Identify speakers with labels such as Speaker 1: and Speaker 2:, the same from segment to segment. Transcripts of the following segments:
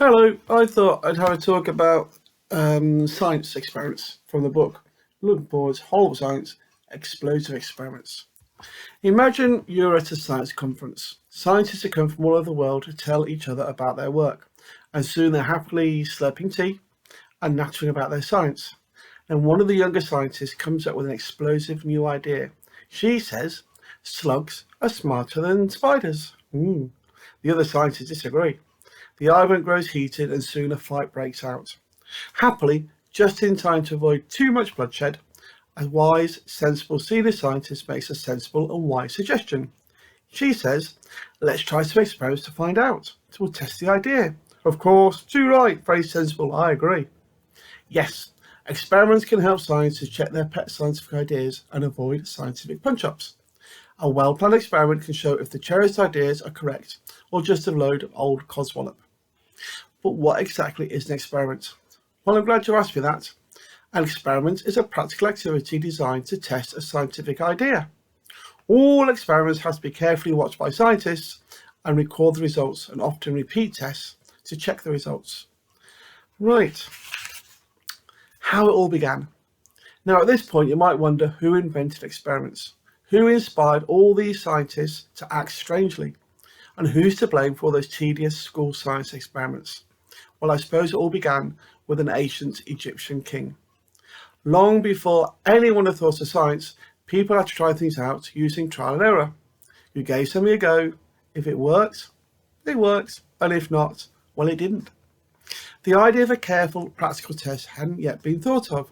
Speaker 1: Hello, I thought I'd have a talk about science experiments from the book Looking Forward, Whole of Science, Explosive Experiments. Imagine you're at a science conference. Scientists have come from all over the world to tell each other about their work, and soon they're happily slurping tea and nattering about their science. And one of the younger scientists comes up with an explosive new idea. She says slugs are smarter than spiders. The other scientists disagree. The argument grows heated and soon a fight breaks out. Happily, just in time to avoid too much bloodshed, a wise, sensible senior scientist makes a sensible and wise suggestion. She says, let's try some experiments to find out. We'll test the idea. Of course, too right, very sensible, I agree. Yes, experiments can help scientists check their pet scientific ideas and avoid scientific punch-ups. A well-planned experiment can show if the cherished ideas are correct or just a load of old codswallop. But what exactly is an experiment? Well, I'm glad you asked me that. An experiment is a practical activity designed to test a scientific idea. All experiments have to be carefully watched by scientists and record the results and often repeat tests to check the results. Right, how it all began. Now at this point you might wonder who invented experiments, who inspired all these scientists to act strangely, and who's to blame for all those tedious school science experiments? Well, I suppose it all began with an ancient Egyptian king. Long before anyone had thought of science, people had to try things out using trial and error. You gave something a go. If it worked, and if not, well, it didn't. The idea of a careful, practical test hadn't yet been thought of,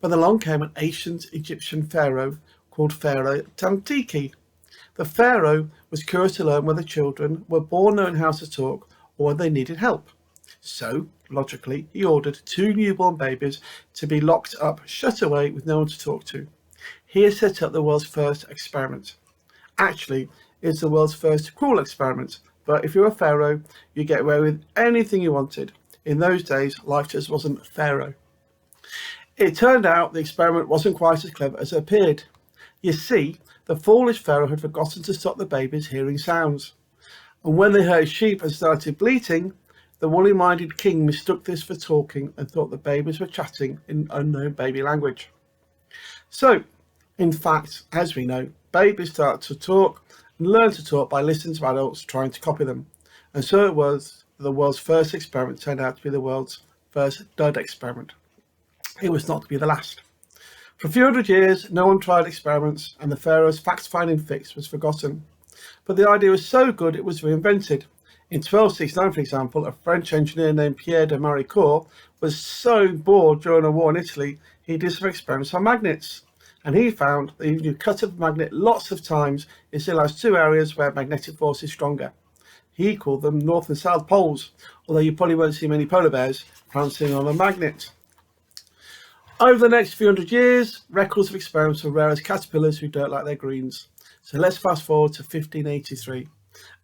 Speaker 1: but along came an ancient Egyptian pharaoh called Pharaoh Tamtiki. The pharaoh was curious to learn whether children were born knowing how to talk or whether they needed help. So, logically, he ordered 2 newborn babies to be locked up, shut away with no one to talk to. He has set up the world's first experiment. Actually, it's the world's first cruel experiment, but if you're a pharaoh, you get away with anything you wanted. In those days, life just wasn't pharaoh. It turned out the experiment wasn't quite as clever as it appeared. You see, the foolish pharaoh had forgotten to stop the babies hearing sounds. And when they heard sheep and started bleating, the woolly-minded king mistook this for talking and thought the babies were chatting in unknown baby language. So, in fact, as we know, babies start to talk and learn to talk by listening to adults trying to copy them. And so it was the world's first experiment turned out to be the world's first dud experiment. It was not to be the last. For a few hundred years, no one tried experiments, and the pharaoh's fact-finding fix was forgotten. But the idea was so good it was reinvented. In 1269, for example, a French engineer named Pierre de Maricourt was so bored during a war in Italy, he did some experiments on magnets. And he found that if you cut up a magnet lots of times, it still has 2 areas where magnetic force is stronger. He called them North and South poles, although you probably won't see many polar bears prancing on a magnet. Over the next few hundred years, records of experiments were rare as caterpillars who don't like their greens. So let's fast forward to 1583.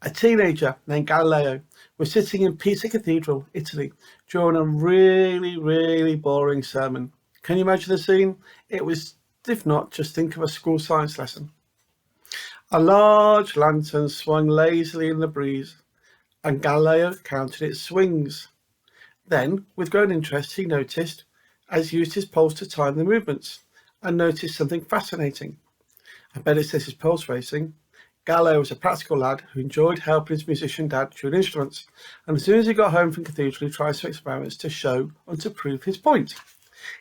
Speaker 1: A teenager named Galileo was sitting in Pisa Cathedral, Italy, during a really boring sermon. Can you imagine the scene? It was, if not, just think of a school science lesson. A large lantern swung lazily in the breeze, and Galileo counted its swings. Then, with growing interest, he noticed, as he used his pulse to time the movements, and noticed something fascinating. I bet it says his pulse racing. Galileo was a practical lad who enjoyed helping his musician dad tune instruments, and as soon as he got home from cathedral, he tried some experiments to show and to prove his point.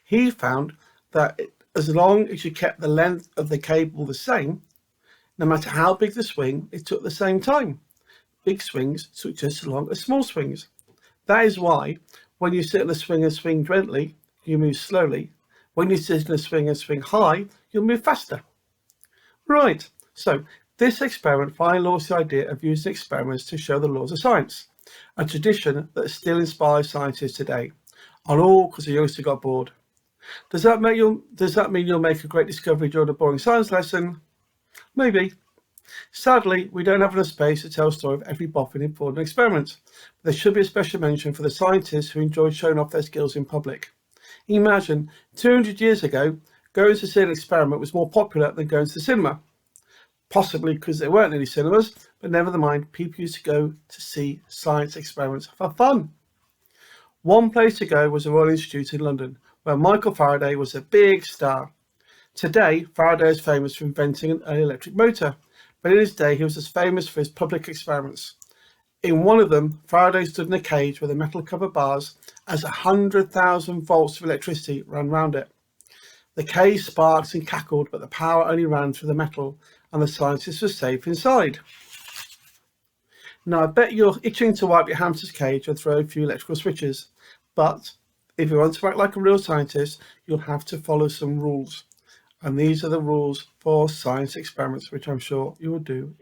Speaker 1: He found that as long as you kept the length of the cable the same, no matter how big the swing, it took the same time. Big swings took just as long as small swings. That is why, when you sit in a swing and swing gently, you move slowly. When you sit in a swing and swing high, you'll move faster. Right, so this experiment finally launched the idea of using experiments to show the laws of science, a tradition that still inspires scientists today, and all because a youngster got bored. Does that mean you'll make a great discovery during a boring science lesson? Maybe. Sadly, we don't have enough space to tell the story of every boffin important experiment, but there should be a special mention for the scientists who enjoyed showing off their skills in public. Imagine, 200 years ago, going to see an experiment was more popular than going to the cinema. Possibly because there weren't any cinemas, but never mind, people used to go to see science experiments for fun. One place to go was the Royal Institute in London, where Michael Faraday was a big star. Today, Faraday is famous for inventing an early electric motor, but in his day he was as famous for his public experiments. In one of them, Faraday stood in a cage with a metal covered bars as 100,000 volts of electricity ran round it. The cage sparked and cackled, but the power only ran through the metal, and the scientist was safe inside. Now, I bet you're itching to wipe your hamster's cage and throw a few electrical switches, but if you want to act like a real scientist, you'll have to follow some rules. And these are the rules for science experiments, which I'm sure you will do.